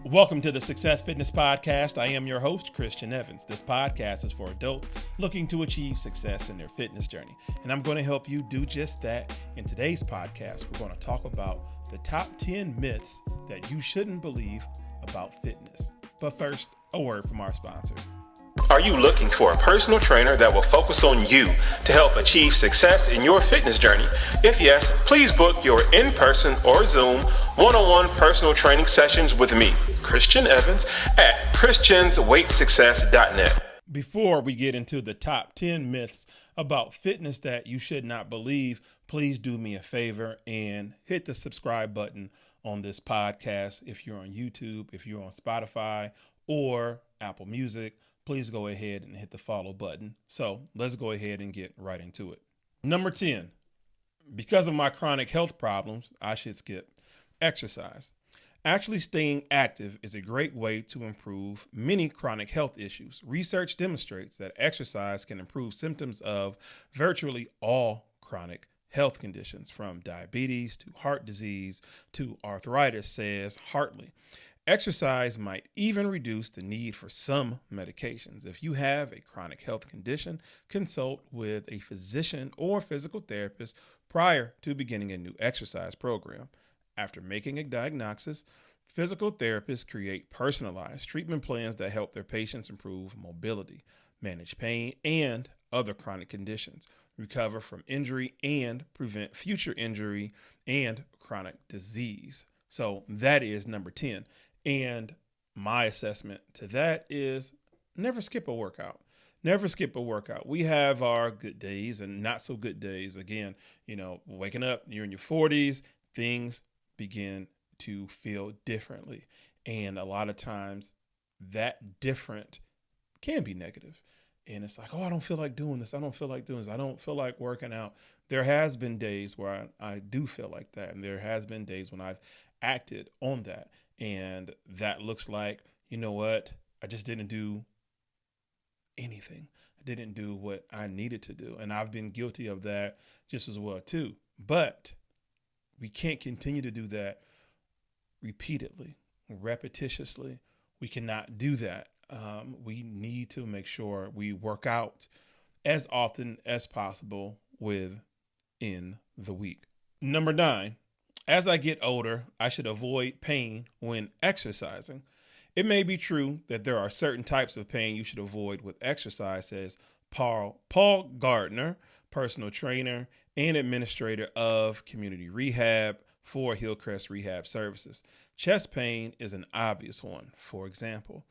Welcome to the Success Fitness Podcast. I am your host, Christian Evans. This podcast is for adults looking to achieve success in their fitness journey. And I'm going to help you do just that. In today's podcast, we're going to talk about the top 10 myths that you shouldn't believe about fitness. But first, a word from our sponsors. Are you looking for a personal trainer that will focus on you to help achieve success in your fitness journey? If yes, please book your in-person or Zoom one-on-one personal training sessions with me, Christian Evans, at christiansweightsuccess.net. Before we get into the top 10 myths about fitness that you should not believe, please do me a favor and hit the subscribe button on this podcast. If you're on YouTube, if you're on Spotify or Apple Music, please go ahead and hit the follow button. So let's go ahead and get right into it. Number 10, because of my chronic health problems, I should skip exercise. Actually, staying active is a great way to improve many chronic health issues. Research demonstrates that exercise can improve symptoms of virtually all chronic health conditions, from diabetes to heart disease to arthritis, says Hartley. Exercise might even reduce the need for some medications. If you have a chronic health condition, consult with a physician or physical therapist prior to beginning a new exercise program. After making a diagnosis, physical therapists create personalized treatment plans that help their patients improve mobility, manage pain, and other chronic conditions, recover from injury, and prevent future injury and chronic disease. So that is number 10. And my assessment to that is never skip a workout. Never skip a workout. We have our good days and not so good days. Again, waking up, you're in your 40s, things begin to feel differently. And a lot of times that different can be negative. And it's like, I don't feel like doing this. I don't feel like doing this. I don't feel like working out. There has been days where I do feel like that. And there has been days when I've acted on that. And that looks like, I just didn't do anything. I didn't do what I needed to do. And I've been guilty of that just as well too. But we can't continue to do that repeatedly, repetitiously. We cannot do that. We need to make sure we work out as often as possible within the week. Number 9. As I get older, I should avoid pain when exercising. It may be true that there are certain types of pain you should avoid with exercise, says Paul Gardner, personal trainer and administrator of community rehab for Hillcrest Rehab Services. Chest pain is an obvious one. For example,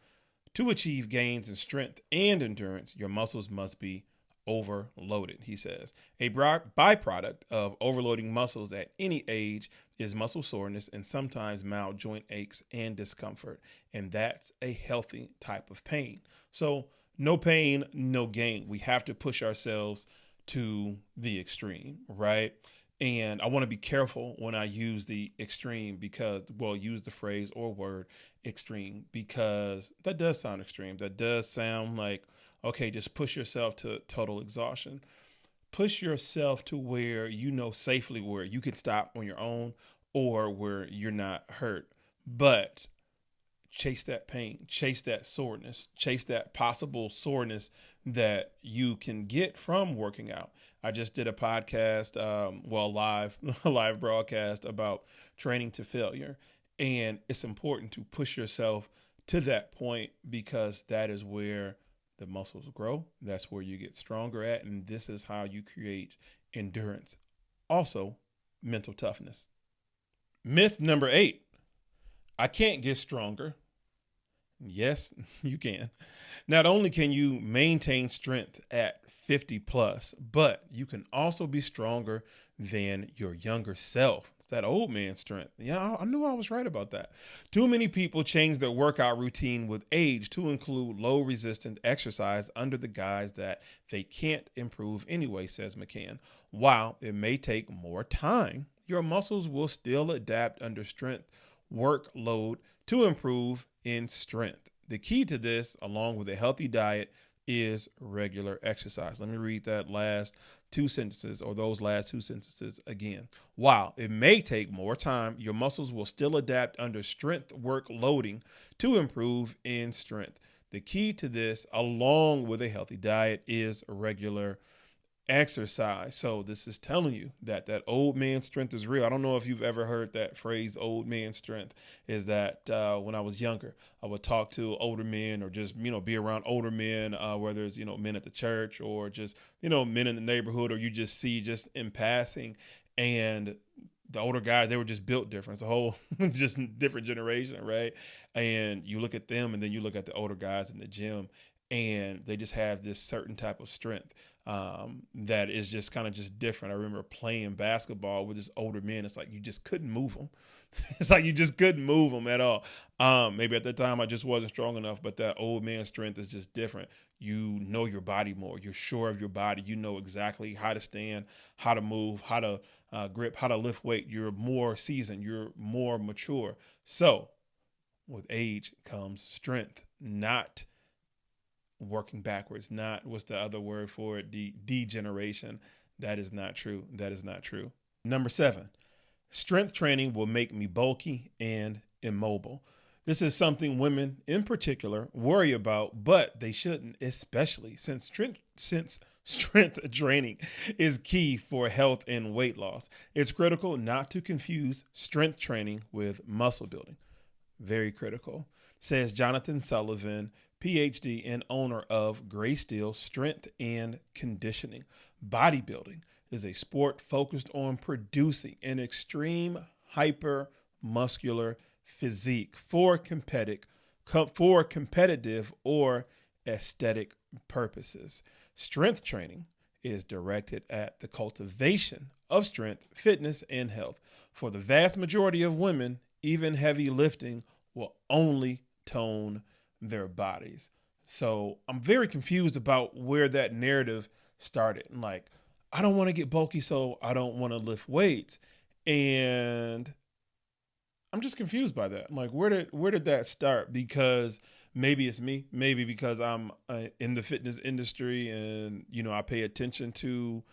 to achieve gains in strength and endurance, your muscles must be overloaded, he says. A byproduct of overloading muscles at any age is muscle soreness and sometimes mild joint aches and discomfort. And that's a healthy type of pain. So no pain, no gain. We have to push ourselves to the extreme, right? And I want to be careful when I use the extreme use the phrase or word extreme, because that does sound extreme. That does sound like, okay, just push yourself to total exhaustion. Push yourself to where safely where you can stop on your own or where you're not hurt. But chase that pain, chase that soreness, chase that possible soreness that you can get from working out. I just did a podcast, live broadcast about training to failure. And it's important to push yourself to that point, because that is where the muscles grow. That's where you get stronger at. And this is how you create endurance. Also, mental toughness. Myth number 8. I can't get stronger. Yes, you can. Not only can you maintain strength at 50 plus, but you can also be stronger than your younger self. It's that old man strength. Yeah, I knew I was right about that. Too many people change their workout routine with age to include low resistance exercise under the guise that they can't improve anyway, says McCann. While it may take more time, your muscles will still adapt under strength workload to improve in strength. The key to this, along with a healthy diet is regular exercise. Let me read that last two sentences, or those last two sentences again. While it may take more time, your muscles will still adapt under strength work loading to improve in strength. The key to this, along with a healthy diet, is regular exercise. So this is telling you that that old man strength is real. I don't know if you've ever heard that phrase, old man strength. Is that when I was younger, I would talk to older men, or just be around older men, whether it's men at the church, or just men in the neighborhood, or you just see just in passing. And the older guys, they were just built different. It's a whole just different generation, right? And you look at them, and then you look at the older guys in the gym, and they just have this certain type of strength that is just kind of just different. I remember playing basketball with this older men. It's like you just couldn't move them. It's like you just couldn't move them at all. Maybe at the time I just wasn't strong enough, but that old man strength is just different. You know your body more. You're sure of your body. You know exactly how to stand, how to move, how to grip, how to lift weight. You're more seasoned. You're more mature. So with age comes strength, not working backwards, not what's the other word for it, degeneration. That is not true. That is not true. Number 7, strength training will make me bulky and immobile. This is something women in particular worry about, but they shouldn't, especially since strength training is key for health and weight loss. It's critical not to confuse strength training with muscle building. Very critical, says Jonathan Sullivan, PhD and owner of Gray Steel Strength and Conditioning. Bodybuilding is a sport focused on producing an extreme hypermuscular physique for competitive or aesthetic purposes. Strength training is directed at the cultivation of strength, fitness, and health. For the vast majority of women, even heavy lifting will only tone their bodies. So I'm very confused about where that narrative started. Like, I don't want to get bulky, so I don't want to lift weights. And I'm just confused by that. I'm like, where did that start? Because maybe it's me. Maybe because I'm in the fitness industry, and I pay attention to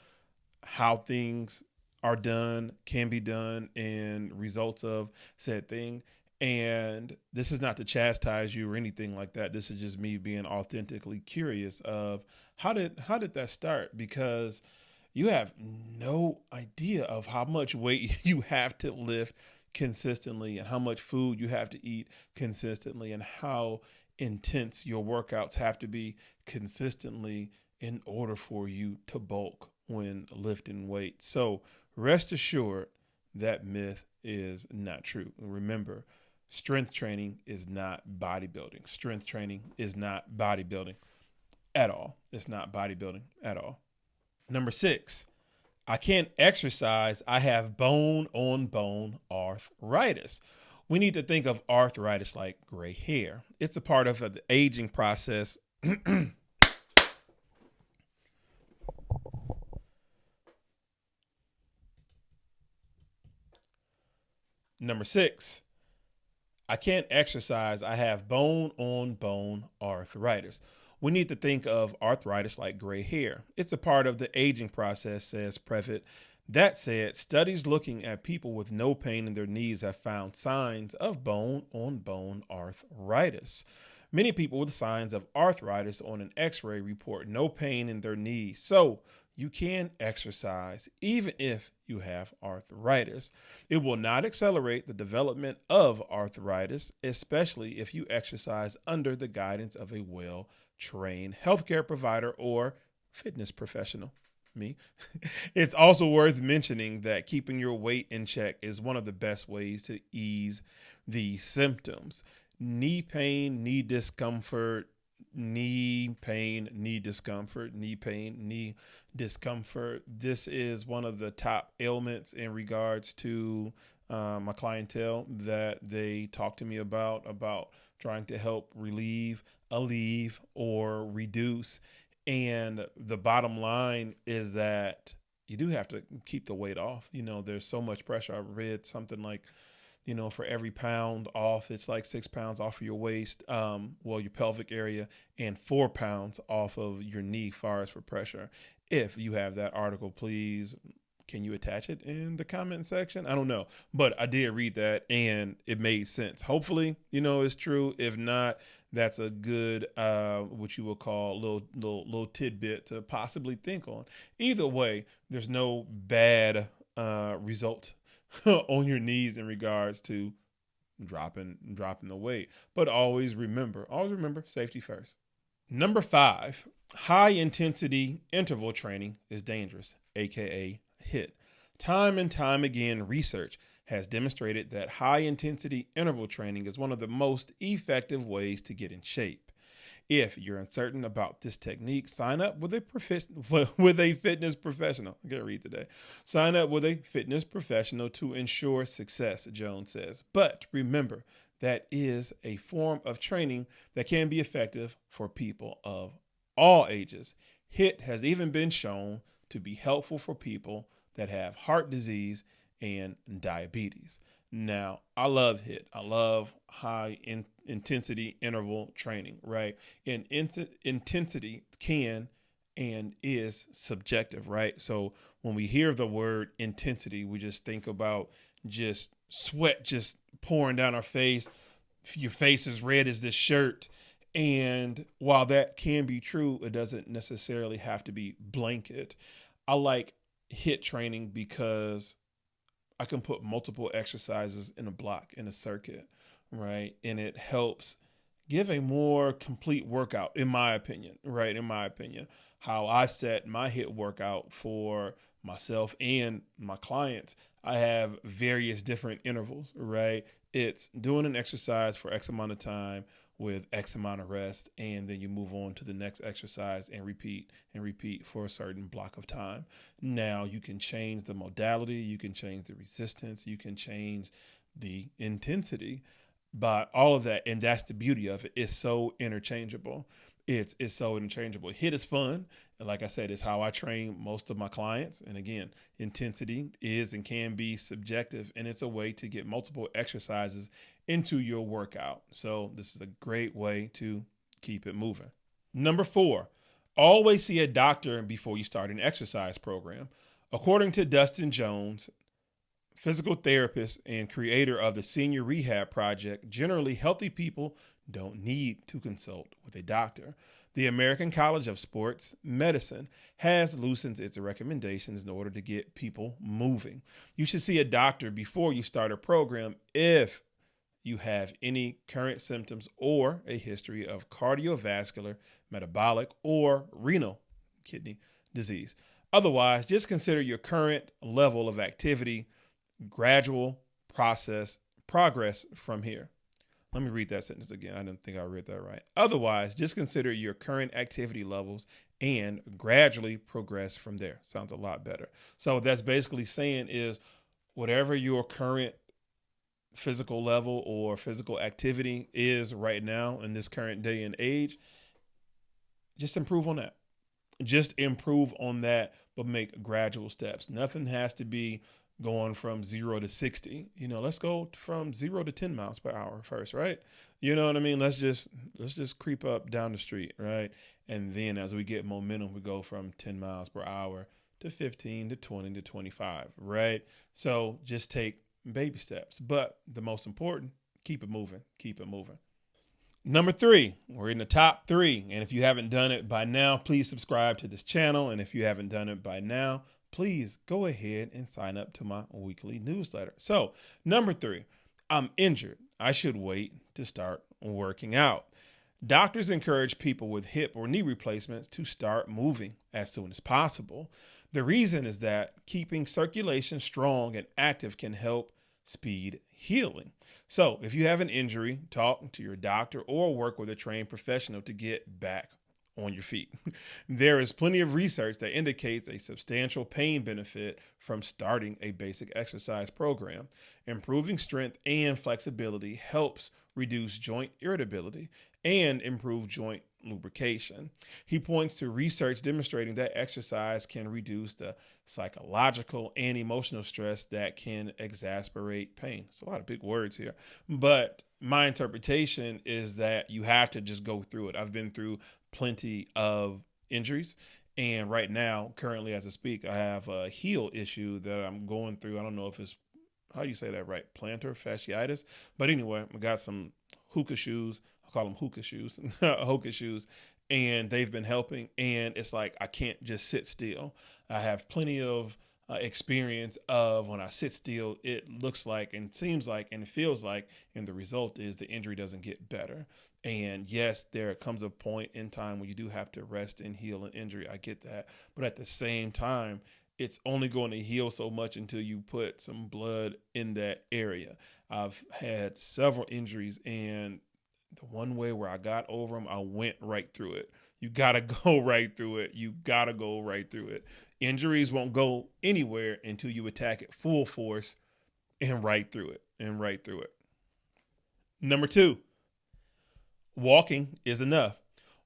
how things are done, can be done, and results of said thing. And this is not to chastise you or anything like that. This is just me being authentically curious of how did that start? Because you have no idea of how much weight you have to lift consistently, and how much food you have to eat consistently, and how intense your workouts have to be consistently in order for you to bulk when lifting weights. So rest assured that myth is not true. Remember, strength training is not bodybuilding. Strength training is not bodybuilding at all. It's not bodybuilding at all. Number 6, I can't exercise. I have bone-on-bone arthritis. We need to think of arthritis like gray hair. It's a part of the aging process. Number 6, I can't exercise. I have bone-on-bone arthritis. We need to think of arthritis like gray hair. It's a part of the aging process, says Previtt. That said, studies looking at people with no pain in their knees have found signs of bone-on-bone arthritis. Many people with signs of arthritis on an x-ray report no pain in their knees. So you can exercise even if you have arthritis. It will not accelerate the development of arthritis, especially if you exercise under the guidance of a well-trained healthcare provider or fitness professional. Me. It's also worth mentioning that keeping your weight in check is one of the best ways to ease these symptoms. Knee pain, knee discomfort, knee pain, knee discomfort, knee pain, knee discomfort. This is one of the top ailments in regards to my clientele that they talk to me about trying to help relieve, alleviate, or reduce. And the bottom line is that you do have to keep the weight off. There's so much pressure. I read something like for every pound off, it's like 6 pounds off of your waist, your pelvic area, and 4 pounds off of your knee, far as for pressure. If you have that article, please, can you attach it in the comment section? I don't know, but I did read that and it made sense. Hopefully, it's true. If not, that's a good, what you will call little tidbit to possibly think on. Either way, there's no bad result on your knees in regards to dropping the weight. But always remember safety first. Number 5, high intensity interval training is dangerous, aka HIIT. Time and time again, research has demonstrated that high intensity interval training is one of the most effective ways to get in shape. If you're uncertain about this technique, sign up with a fitness professional. I can't read today. Sign up with a fitness professional to ensure success, Jones says. But remember, that is a form of training that can be effective for people of all ages. HIIT has even been shown to be helpful for people that have heart disease and diabetes. Now, I love HIIT. I love high intensity interval training, right? And intensity can and is subjective, right? So when we hear the word intensity, we just think about just sweat just pouring down our face. Your face is red as this shirt. And while that can be true, it doesn't necessarily have to be blanket. I like HIIT training because I can put multiple exercises in a block, in a circuit, right? And it helps give a more complete workout, in my opinion, right? In my opinion, how I set my HIIT workout for myself and my clients, I have various different intervals, right? It's doing an exercise for X amount of time with X amount of rest, and then you move on to the next exercise and repeat for a certain block of time. Now you can change the modality, you can change the resistance, you can change the intensity, but all of that, and that's the beauty of it. It's so interchangeable. It's so interchangeable. HIIT is fun. And like I said, it's how I train most of my clients. And again, intensity is and can be subjective, and it's a way to get multiple exercises into your workout. So this is a great way to keep it moving. Number 4, always see a doctor before you start an exercise program. According to Dustin Jones, physical therapist and creator of the Senior Rehab Project, generally healthy people don't need to consult with a doctor. The American College of Sports Medicine has loosened its recommendations in order to get people moving. You should see a doctor before you start a program if you have any current symptoms or a history of cardiovascular, metabolic, or renal kidney disease. Otherwise, just consider your current level of activity gradual progress from here. Let me read that sentence again. I didn't think I read that right. Otherwise, just consider your current activity levels and gradually progress from there. Sounds a lot better. So what that's basically saying is whatever your current physical level or physical activity is right now in this current day and age, just improve on that. Just improve on that, but make gradual steps. Nothing has to be going from 0 to 60. Let's go from 0 to 10 miles per hour first, right? You know what I mean? Let's just creep up down the street, right? And then as we get momentum, we go from 10 miles per hour to 15 to 20 to 25, right? So just take baby steps. But the most important, keep it moving. Number 3, we're in the top 3. And if you haven't done it by now, please subscribe to this channel. And if you haven't done it by now, please go ahead and sign up to my weekly newsletter. So, number 3, I'm injured. I should wait to start working out. Doctors encourage people with hip or knee replacements to start moving as soon as possible. The reason is that keeping circulation strong and active can help speed healing. So, if you have an injury, talk to your doctor or work with a trained professional to get back on your feet. There is plenty of research that indicates a substantial pain benefit from starting a basic exercise program. Improving strength and flexibility helps reduce joint irritability and improve joint lubrication. He points to research demonstrating that exercise can reduce the psychological and emotional stress that can exacerbate pain. It's a lot of big words here, but my interpretation is that you have to just go through it. I've been through plenty of injuries, and right now, currently as I speak, I have a heel issue that I'm going through. I don't know if it's, how you say that right, plantar fasciitis, but anyway, I got some hookah shoes. I call them hookah shoes, hookah shoes, and they've been helping. And it's like I can't just sit still. I have plenty of experience of when I sit still, it looks like and seems like and it feels like, and the result is the injury doesn't get better. And yes, there comes a point in time when you do have to rest and heal an injury. I get that. But at the same time, it's only going to heal so much until you put some blood in that area. I've had several injuries, and the one way where I got over them, I went right through it. You got to go right through it. You got to go right through it. Injuries won't go anywhere until you attack it full force and right through it and right through it. Number 2, walking is enough.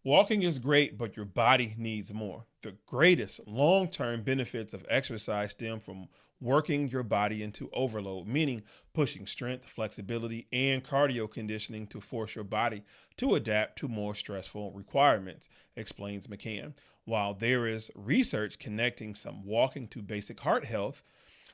Walking is great, but your body needs more. The greatest long-term benefits of exercise stem from working your body into overload, meaning pushing strength, flexibility, and cardio conditioning to force your body to adapt to more stressful requirements, explains McCann. While there is research connecting some walking to basic heart health,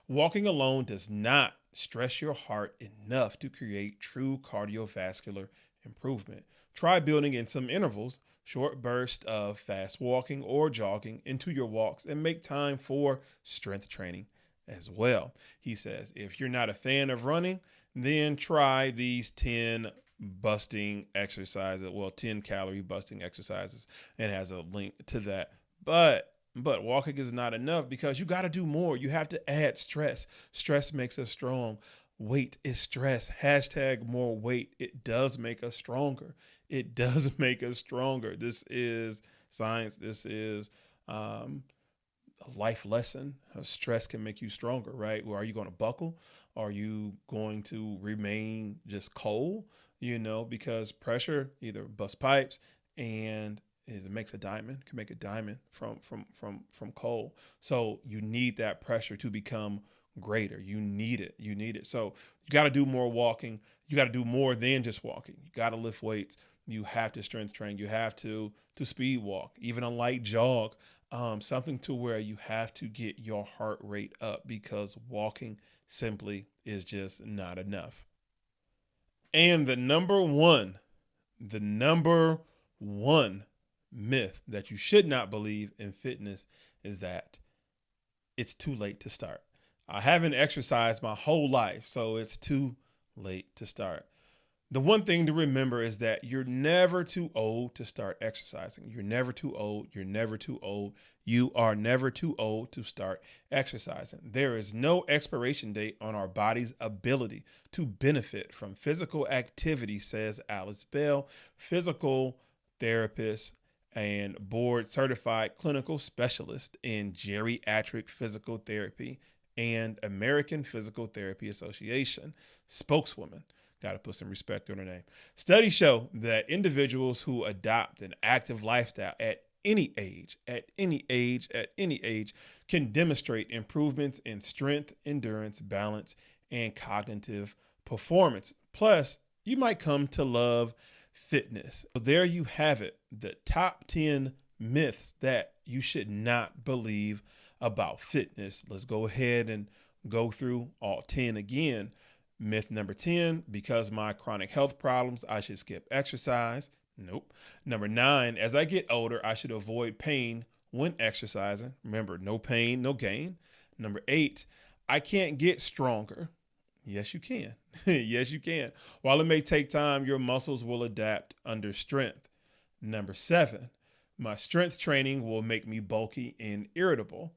walking alone does not stress your heart enough to create true cardiovascular improvement. Try building in some intervals, short bursts of fast walking or jogging into your walks, and make time for strength training as well. He says, if you're not a fan of running, then try these 10 busting exercises, 10 calorie busting exercises, and has a link to that. But walking is not enough because you got to do more. You have to add stress. Stress makes us strong. Weight is stress. # more weight. It does make us stronger. It does make us stronger. This is science. This is a life lesson. Stress can make you stronger, right? Well, are you going to buckle? Are you going to remain just cold? Because pressure either busts pipes and it makes a diamond, can make a diamond from coal. So you need that pressure to become greater. You need it. So you got to do more walking. You got to do more than just walking. You got to lift weights. You have to strength train. You have to speed walk, even a light jog, something to where you have to get your heart rate up because walking simply is just not enough. And the number one myth that you should not believe in fitness is that it's too late to start. I haven't exercised my whole life, so it's too late to start. The one thing to remember is that you're never too old to start exercising. You're never too old. You're never too old. You are never too old to start exercising. There is no expiration date on our body's ability to benefit from physical activity, says Alice Bell, physical therapist and board certified clinical specialist in geriatric physical therapy and American Physical Therapy Association spokeswoman. Got to put some respect on her name. Studies show that individuals who adopt an active lifestyle at any age, can demonstrate improvements in strength, endurance, balance, and cognitive performance. Plus, you might come to love fitness. So there you have it, the top 10 myths that you should not believe about fitness. Let's go ahead and go through all 10 again. Myth number 10, because of my chronic health problems, I should skip exercise. Nope. Number 9, as I get older, I should avoid pain when exercising. Remember, no pain, no gain. Number 8, I can't get stronger. Yes, you can. Yes, you can. While it may take time, your muscles will adapt under strength. Number 7, my strength training will make me bulky and irritable.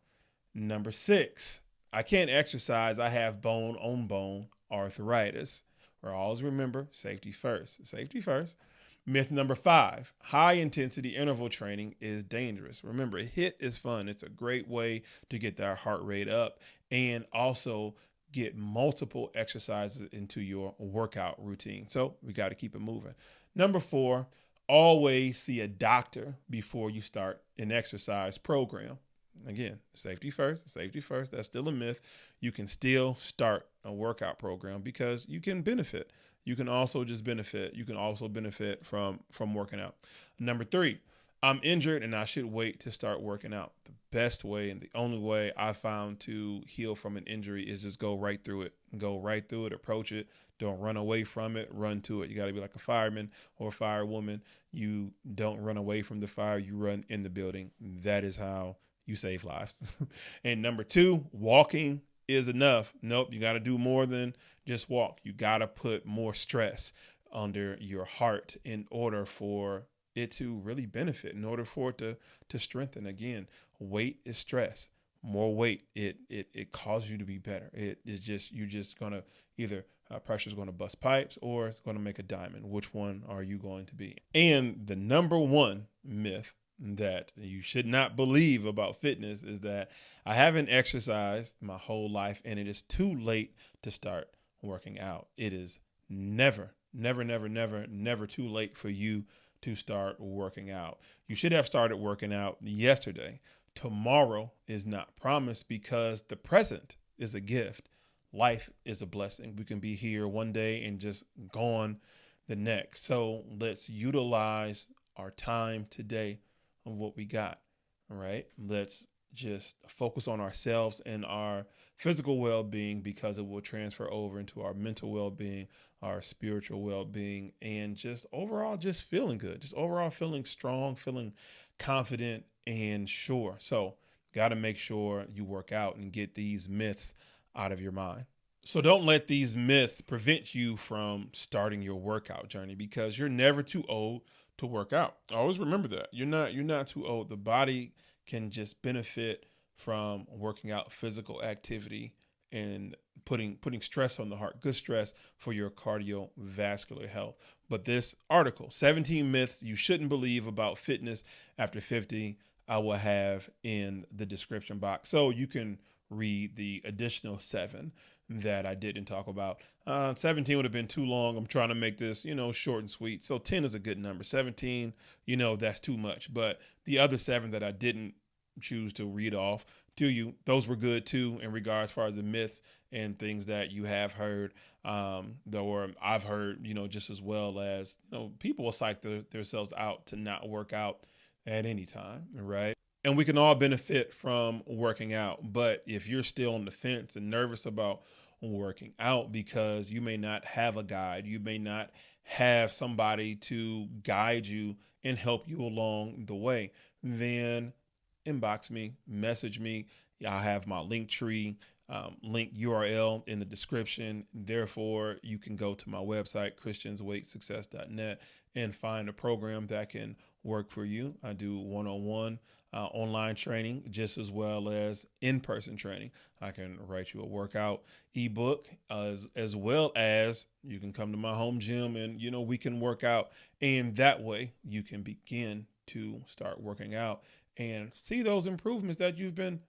Number 6, I can't exercise. I have bone-on-bone arthritis. Or always remember, safety first. Safety first. Myth number 5, high intensity interval training is dangerous. Remember, HIIT is fun. It's a great way to get that heart rate up and also get multiple exercises into your workout routine. So we got to keep it moving. Number 4, always see a doctor before you start an exercise program. Again, safety first, safety first. That's still a myth. You can still start a workout program because you can benefit. You can also just benefit. You can also benefit from working out. Number 3, I'm injured and I should wait to start working out. The best way and the only way I found to heal from an injury is just go right through it. Go right through it, approach it. Don't run away from it, run to it. You got to be like a fireman or a firewoman. You don't run away from the fire, you run in the building. That is how you save lives. And number 2, walking is enough. Nope, you got to do more than just walk. You got to put more stress under your heart in order for it to really benefit, in order for it to strengthen. Again, weight is stress. More weight, it causes you to be better. It is just, you're just going to either pressure is going to bust pipes or it's going to make a diamond. Which one are you going to be? And the number 1 myth that you should not believe about fitness is that I haven't exercised my whole life and it is too late to start working out. It is never too late for you to start working out. You should have started working out yesterday. Tomorrow is not promised because the present is a gift. Life is a blessing. We can be here one day and just gone the next. So let's utilize our time today on what we got. All right. Let's just focus on ourselves and our physical well-being because it will transfer over into our mental well-being, our spiritual well-being, and just overall just feeling good, just overall feeling strong, feeling confident and sure. So got to make sure you work out and get these myths out of your mind. So don't let these myths prevent you from starting your workout journey because you're never too old to work out. Always remember that. You're not too old. The body can just benefit from working out, physical activity, and putting stress on the heart, good stress for your cardiovascular health. But this article, 17 myths you shouldn't believe about fitness after 50, I will have in the description box. So you can read the additional 7 that I didn't talk about. 17 would have been too long. I'm trying to make this, short and sweet. So 10 is a good number. 17, that's too much. But the other 7 that I didn't choose to read off to you, those were good too in regards as far as the myths and things that you have heard, or I've heard, just as well as, people will psych themselves out to not work out at any time, right? And we can all benefit from working out. But if you're still on the fence and nervous about working out because you may not have a guide, you may not have somebody to guide you and help you along the way, then inbox me, message me. I have my link URL in the description. Therefore, you can go to my website, christiansweightsuccess.net, and find a program that can work for you. I do one-on-one online training just as well as in-person training. I can write you a workout ebook as well as you can come to my home gym and, we can work out. And that way you can begin to start working out and see those improvements that you've been,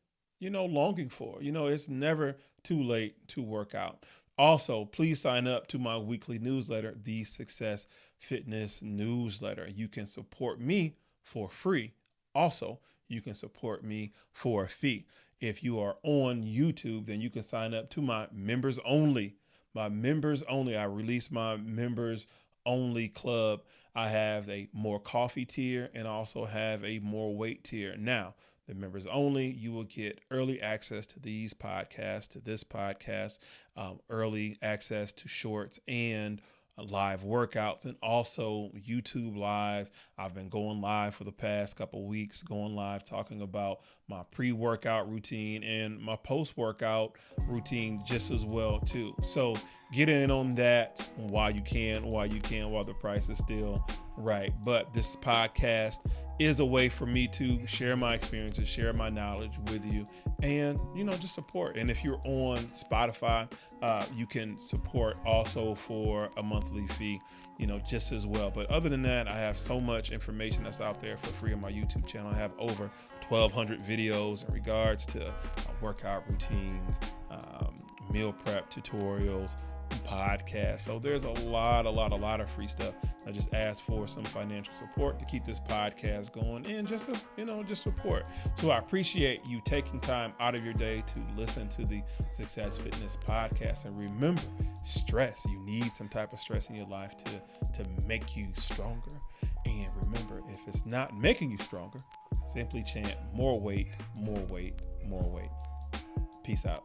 longing for. It's never too late to work out. Also, please sign up to my weekly newsletter, the Success Fitness Newsletter. You can support me for free. Also, you can support me for a fee. If you are on YouTube, then you can sign up to my members only. My members only. I release my members only club. I have a more coffee tier and also have a more weight tier. Now, the members only, you will get early access to these podcasts, to this podcast, early access to shorts and live workouts, and also YouTube lives. I've been going live for the past couple of weeks, going live talking about my pre-workout routine and my post-workout routine just as well too. So get in on that while you can, while the price is still right. But this podcast is a way for me to share my experiences, share my knowledge with you, and, just support. And if you're on Spotify, you can support also for a monthly fee, just as well. But other than that, I have so much information that's out there for free on my YouTube channel. I have over 1,200 videos in regards to workout routines, meal prep tutorials, podcast. So there's a lot of free stuff. I just ask for some financial support to keep this podcast going, and just support. So I appreciate you taking time out of your day to listen to the Success Fitness podcast. And remember, stress, you need some type of stress in your life to make you stronger. And remember, if it's not making you stronger, simply chant more weight, more weight, more weight. Peace out.